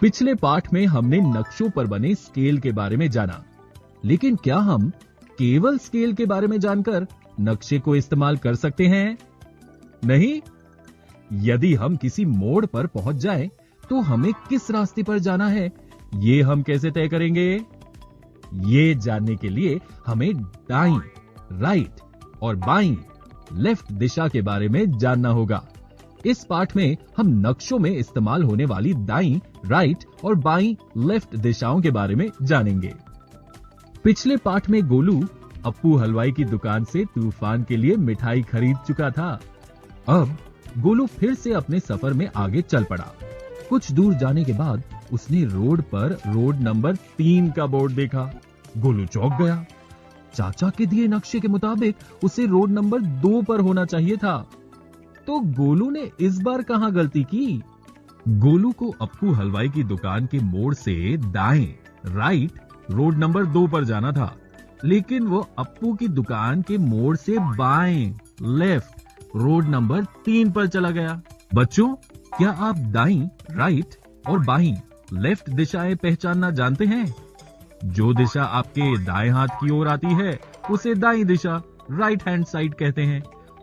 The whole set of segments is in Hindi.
पिछले पाठ में हमने नक्शों पर बने स्केल के बारे में जाना, लेकिन क्या हम केवल स्केल के बारे में जानकर नक्शे को इस्तेमाल कर सकते हैं? नहीं। यदि हम किसी मोड़ पर पहुंच जाएं, तो हमें किस रास्ते पर जाना है, ये हम कैसे तय करेंगे? ये जानने के लिए हमें दाईं, राइट और बाईं, लेफ्ट दिशा के बारे में जानना होगा। इस पाठ में हम नक्शों में इस्तेमाल होने वाली दाईं, राइट और बाईं, लेफ्ट दिशाओं के बारे में जानेंगे। पिछले पाठ में गोलू अप्पू हलवाई की दुकान से तूफान के लिए मिठाई खरीद चुका था। अब गोलू फिर से अपने सफर में आगे चल पड़ा। कुछ दूर जाने के बाद उसने रोड पर रोड नंबर 3 का बोर्ड देखा। गोलू चौंक गया। चाचा के दिए नक्शे के मुताबिक उसे रोड नंबर 2 पर होना चाहिए था। तो गोलू ने इस बार कहां गलती की? गोलू को अप्पू हलवाई की दुकान के मोड़ से दाएं, राइट, रोड नंबर 2 पर जाना था, लेकिन वो अप्पू की दुकान के मोड़ से बाएं, लेफ्ट, रोड नंबर 3 पर चला गया। बच्चों, क्या आप दाईं, राइट और बाईं, लेफ्ट दिशाएं पहचानना जानते हैं? जो दिशा आपके दाएं हाथ की ओर आती है उसे दाईं दिशा, राइट हैंड साइड कहते हैं,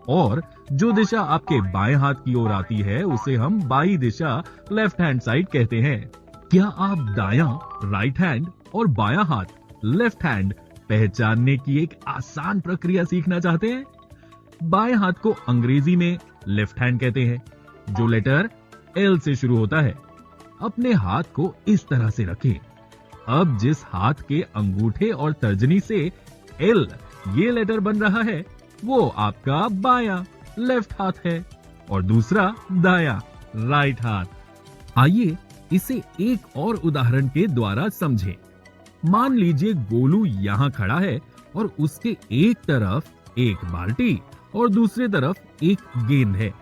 और जो दिशा आपके बाएं हाथ की ओर आती है उसे हम बाईं दिशा, लेफ्ट हैंड साइड कहते हैं। क्या आप दायां, राइट हैंड और बायां हाथ, लेफ्ट हैंड पहचानने की एक आसान प्रक्रिया सीखना चाहते हैं? बाएं हाथ को अंग्रेजी में लेफ्ट हैंड कहते हैं, जो लेटर एल से शुरू होता है। अपने हाथ को इस तरह से रखें। अब जिस हाथ के अंगूठे और तर्जनी से एल ये लेटर बन रहा है, वो आपका बायां, लेफ्ट हाथ है, और दूसरा दायां, राइट हाथ। आइए इसे एक और उदाहरण के द्वारा समझें। मान लीजिए गोलू यहां खड़ा है और उसके एक तरफ एक बाल्टी और दूसरी तरफ एक गेंद है।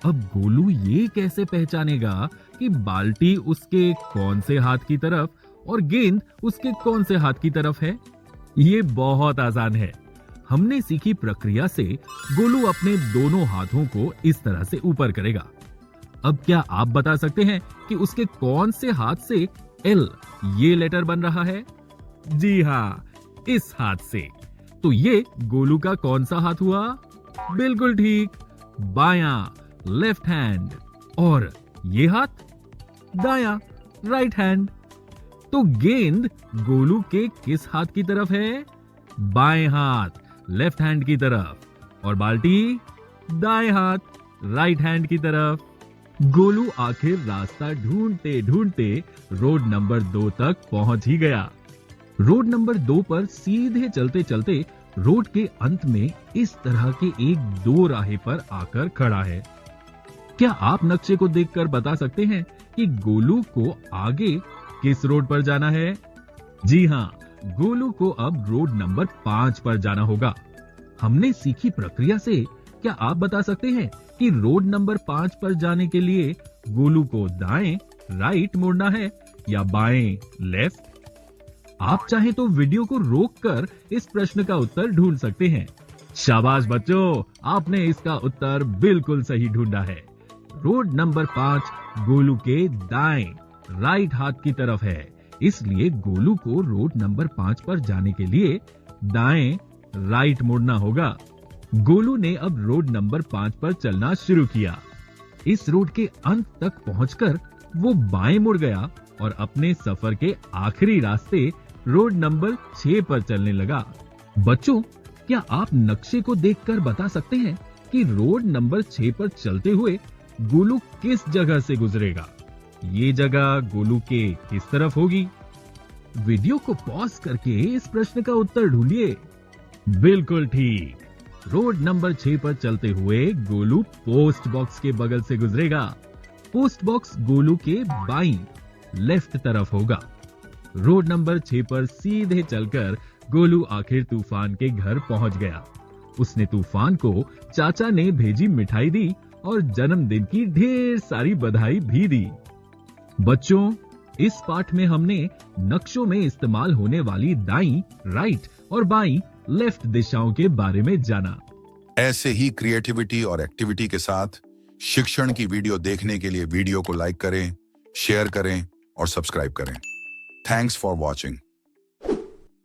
अब गोलू ये कैसे पहचानेगा कि बाल्टी उसके कौन से हाथ की तरफ और गेंद उसके कौन से हाथ की तरफ है? ये बहुत आसान है। हमने सीखी प्रक्रिया से गोलू अपने दोनों हाथों को इस तरह से ऊपर करेगा। अब क्या आप बता सकते हैं कि उसके कौन से हाथ से एल ये लेटर बन रहा है? जी हाँ, इस हाथ से। तो ये गोलू का कौन सा हाथ हुआ? बिल्कुल ठीक, बायां, लेफ्ट हैंड। और ये हाथ? दायां, राइट हैंड। तो गेंद गोलू के किस हाथ की तरफ है? बाएं हाथ, लेफ्ट हैंड की तरफ। और बाल्टी? दाएं हाथ, राइट हैंड की तरफ। गोलू आखिर रास्ता ढूंढते ढूंढते रोड नंबर 2 तक पहुंच ही गया। रोड नंबर 2 पर सीधे चलते चलते रोड के अंत में इस तरह के एक दो राहे पर आकर खड़ा है। क्या आप नक्शे को देखकर बता सकते हैं कि गोलू को आगे किस रोड पर जाना है? जी हाँ, गोलू को अब रोड नंबर 5 पर जाना होगा। हमने सीखी प्रक्रिया से क्या आप बता सकते हैं कि रोड नंबर 5 पर जाने के लिए गोलू को दाएं, राइट मुड़ना है या बाएं, लेफ्ट? आप चाहें तो वीडियो को रोककर इस प्रश्न का उत्तर ढूंढ सकते हैं। शाबाश बच्चों, आपने इसका उत्तर बिल्कुल सही ढूंढा है। रोड नंबर 5 गोलू के दाएं, राइट हाथ की तरफ है, इसलिए गोलू को रोड नंबर 5 पर जाने के लिए दाएं, राइट मुड़ना होगा। गोलू ने अब रोड नंबर 5 पर चलना शुरू किया। इस रोड के अंत तक पहुंचकर वो बाएं मुड़ गया और अपने सफर के आखिरी रास्ते रोड नंबर 6 पर चलने लगा। बच्चों, क्या आप नक्शे को देखकर बता सकते हैं कि रोड नंबर 6 पर चलते हुए गोलू किस जगह से गुजरेगा? ये जगह गोलू के किस तरफ होगी? वीडियो को पॉज करके इस प्रश्न का उत्तर ढूंढिए। बिल्कुल ठीक, रोड नंबर 6 पर चलते हुए गोलू पोस्ट बॉक्स के बगल से गुजरेगा। पोस्ट बॉक्स गोलू के बाईं, लेफ्ट तरफ होगा। रोड नंबर 6 पर सीधे चलकर गोलू आखिर तूफान के घर पहुंच गया। उसने तूफान को चाचा ने भेजी मिठाई दी और जन्मदिन की ढेर सारी बधाई भी दी। बच्चों, इस पाठ में हमने नक्शों में इस्तेमाल होने वाली दाईं, राइट और बाईं, लेफ्ट दिशाओं के बारे में जाना। ऐसे ही क्रिएटिविटी और एक्टिविटी के साथ शिक्षण की वीडियो देखने के लिए वीडियो को लाइक करें, शेयर करें और सब्सक्राइब करें। Thanks for watching.